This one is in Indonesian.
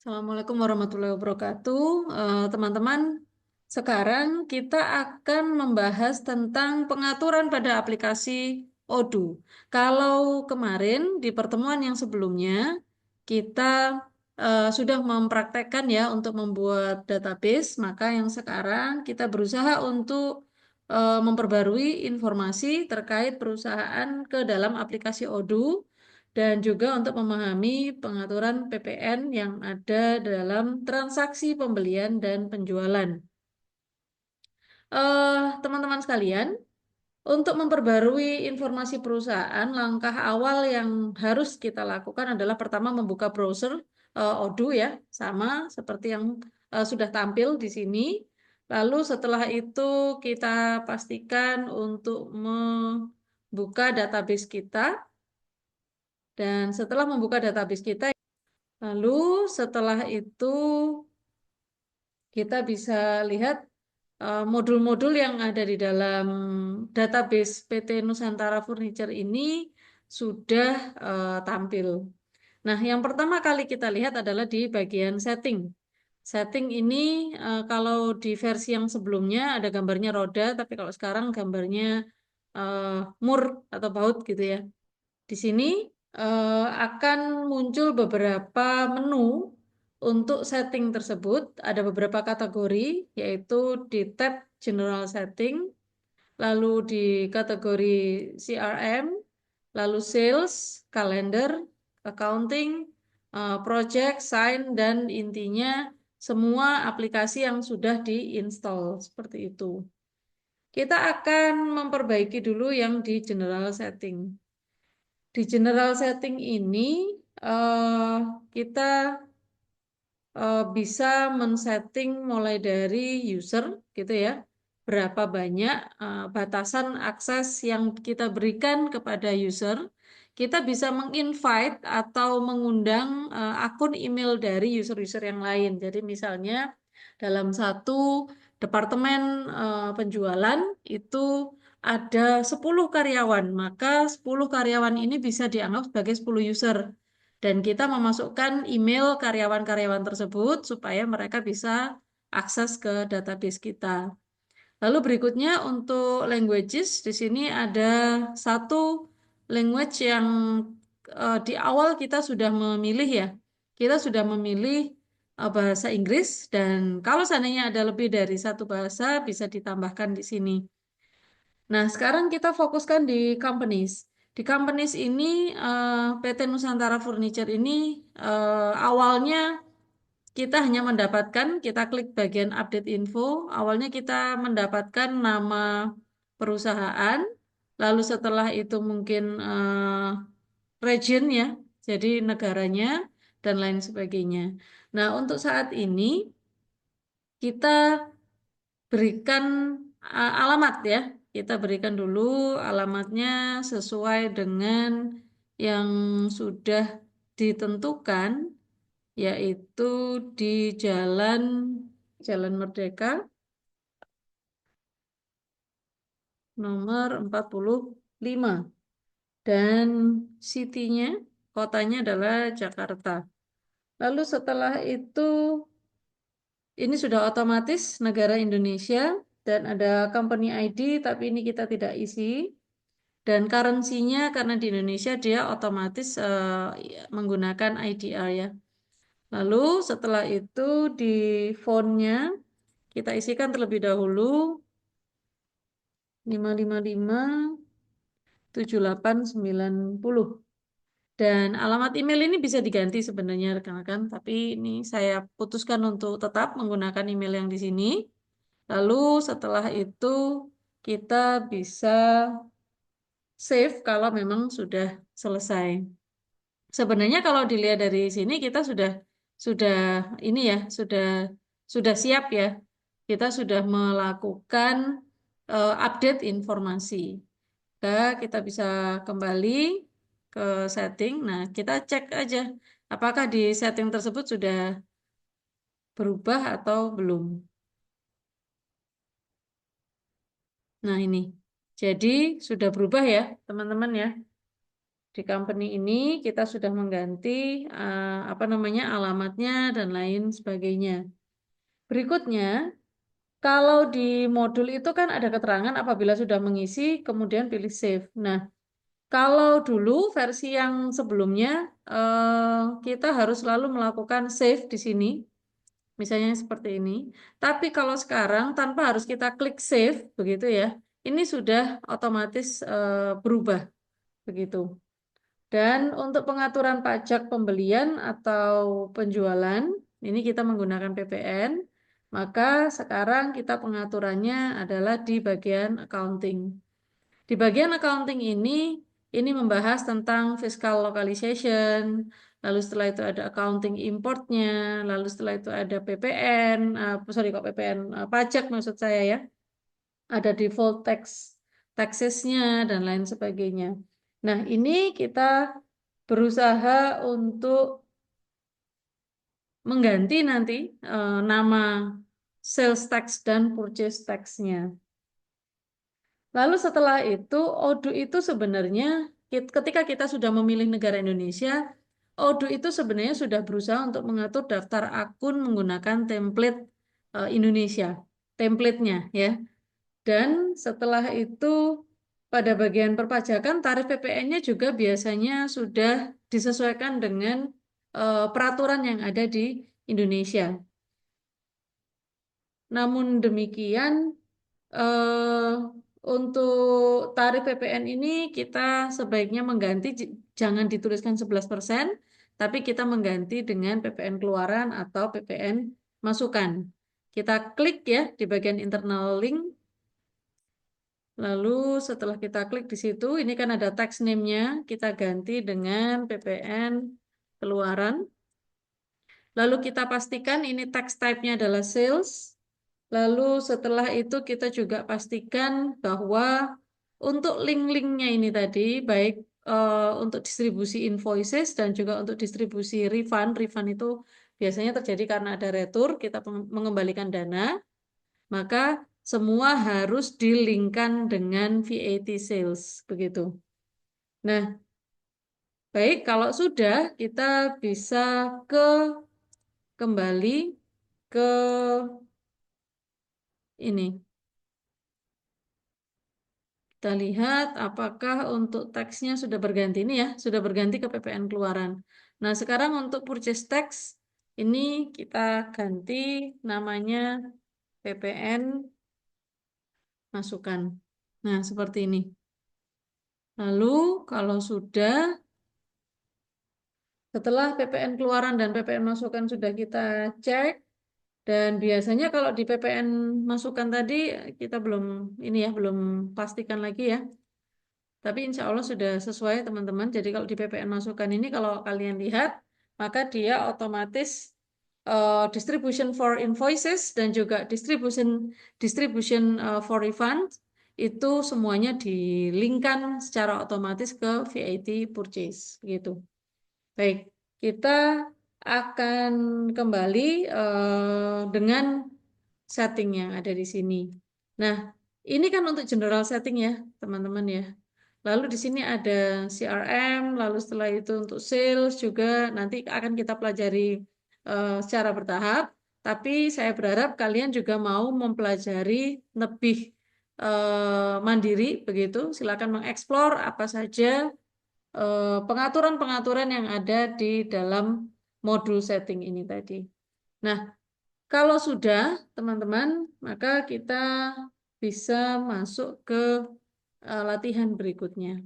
Assalamualaikum warahmatullahi wabarakatuh. Teman-teman, sekarang kita akan membahas tentang pengaturan pada aplikasi Odoo. Kalau kemarin di pertemuan yang sebelumnya, kita sudah mempraktekkan ya untuk membuat database, maka yang sekarang kita berusaha untuk memperbarui informasi terkait perusahaan ke dalam aplikasi Odoo dan juga untuk memahami pengaturan PPN yang ada dalam transaksi pembelian dan penjualan. Teman-teman sekalian, untuk memperbarui informasi perusahaan, langkah awal yang harus kita lakukan adalah pertama membuka browser Odoo ya, sama seperti yang sudah tampil di sini. Lalu setelah itu kita pastikan untuk membuka database kita. Dan setelah membuka database kita, lalu setelah itu kita bisa lihat modul-modul yang ada di dalam database PT Nusantara Furniture ini sudah tampil. Nah, yang pertama kali kita lihat adalah di bagian setting. Setting ini kalau di versi yang sebelumnya ada gambarnya roda, tapi kalau sekarang gambarnya uh, mur atau baut gitu ya. Di sini akan muncul beberapa menu untuk setting tersebut. Ada beberapa kategori, yaitu di tab General Setting, lalu di kategori CRM, lalu Sales, Calendar, Accounting, Project, Sign, dan intinya semua aplikasi yang sudah diinstal seperti itu. Kita akan memperbaiki dulu yang di General Setting. Di general setting ini eh, kita bisa men-setting mulai dari user gitu ya. Berapa banyak batasan akses yang kita berikan kepada user. Kita bisa meng-invite atau mengundang akun email dari user-user yang lain. Jadi misalnya dalam satu departemen penjualan itu ada 10 karyawan, maka 10 karyawan ini bisa dianggap sebagai 10 user. Dan kita memasukkan email karyawan-karyawan tersebut supaya mereka bisa akses ke database kita. Lalu berikutnya untuk languages, di sini ada satu language yang di awal kita sudah memilih ya. Kita sudah memilih bahasa Inggris dan kalau seandainya ada lebih dari satu bahasa bisa ditambahkan di sini. Nah, sekarang kita fokuskan di companies. Di companies ini, PT Nusantara Furniture ini awalnya kita hanya mendapatkan, kita klik bagian update info, awalnya kita mendapatkan nama perusahaan, lalu setelah itu mungkin region ya, jadi negaranya, dan lain sebagainya. Nah, untuk saat ini kita berikan alamat ya. Kita berikan dulu alamatnya sesuai dengan yang sudah ditentukan, yaitu di Jalan Jalan Merdeka nomor 45 dan city-nya, kotanya adalah Jakarta. Lalu setelah itu ini sudah otomatis negara Indonesia dan ada company ID tapi ini kita tidak isi. Dan currency-nya karena di Indonesia dia otomatis menggunakan IDR ya. Lalu setelah itu di font-nya kita isikan terlebih dahulu 555 7890. Dan alamat email ini bisa diganti sebenarnya rekan-rekan, tapi ini saya putuskan untuk tetap menggunakan email yang di sini. Lalu setelah itu kita bisa save kalau memang sudah selesai. Sebenarnya kalau dilihat dari sini kita sudah ini ya, sudah siap ya. Kita sudah melakukan update informasi. Kita bisa kembali ke setting. Nah, kita cek aja apakah di setting tersebut sudah berubah atau belum. Nah, ini. Jadi sudah berubah ya, teman-teman ya. Di company ini kita sudah mengganti apa namanya alamatnya dan lain sebagainya. Berikutnya, kalau di modul itu kan ada keterangan apabila sudah mengisi, kemudian pilih save. Nah, kalau dulu versi yang sebelumnya, kita harus selalu melakukan save di sini, misalnya seperti ini. Tapi kalau sekarang tanpa harus kita klik save, begitu ya, ini sudah otomatis berubah, begitu. Dan untuk pengaturan pajak pembelian atau penjualan, ini kita menggunakan PPN, maka sekarang kita pengaturannya adalah di bagian accounting. Di bagian accounting ini membahas tentang fiscal localization, lalu setelah itu ada accounting importnya, lalu setelah itu ada PPN, sorry kok PPN, pajak maksud saya ya, ada default taxesnya dan lain sebagainya. Nah, ini kita berusaha untuk mengganti nanti nama sales tax dan purchase tax-nya. Lalu setelah itu, ODU itu sebenarnya ketika kita sudah memilih negara Indonesia, ODU itu sebenarnya sudah berusaha untuk mengatur daftar akun menggunakan template Indonesia, template-nya ya. Dan setelah itu pada bagian perpajakan tarif PPN-nya juga biasanya sudah disesuaikan dengan peraturan yang ada di Indonesia. Namun demikian, eh, untuk tarif PPN ini kita sebaiknya mengganti, jangan dituliskan 11%, tapi kita mengganti dengan PPN keluaran atau PPN masukan. Kita klik ya di bagian internal link, lalu setelah kita klik di situ, ini kan ada tax name-nya, kita ganti dengan PPN keluaran. Lalu kita pastikan ini tax type-nya adalah sales. Lalu setelah itu kita juga pastikan bahwa untuk link-linknya ini tadi, baik untuk distribusi invoices dan juga untuk distribusi refund. Refund itu biasanya terjadi karena ada retur, kita mengembalikan dana, maka semua harus dilinkkan dengan VAT sales, begitu. Nah, baik kalau sudah kita bisa ke kembali ke ini. Kita lihat apakah untuk teksnya sudah berganti. Ini ya, sudah berganti ke PPN keluaran. Nah, sekarang untuk purchase tax, ini kita ganti namanya PPN masukan. Nah, seperti ini. Lalu, kalau sudah, setelah PPN keluaran dan PPN masukan sudah kita cek, dan biasanya kalau di PPN masukan tadi, kita belum, ini ya, belum pastikan lagi ya. Tapi insya Allah sudah sesuai teman-teman. Jadi kalau di PPN masukan ini kalau kalian lihat, maka dia otomatis distribution for invoices dan juga distribution distribution for refund itu semuanya dilinkkan secara otomatis ke VAT purchase gitu. Baik, kita akan kembali dengan setting yang ada di sini. Nah, ini kan untuk general setting ya, teman-teman ya. Lalu di sini ada CRM, lalu setelah itu untuk sales juga nanti akan kita pelajari secara bertahap. Tapi saya berharap kalian juga mau mempelajari lebih mandiri begitu. Silakan mengeksplor apa saja pengaturan-pengaturan yang ada di dalam modul setting ini tadi. Nah, kalau sudah, teman-teman, maka kita bisa masuk ke latihan berikutnya.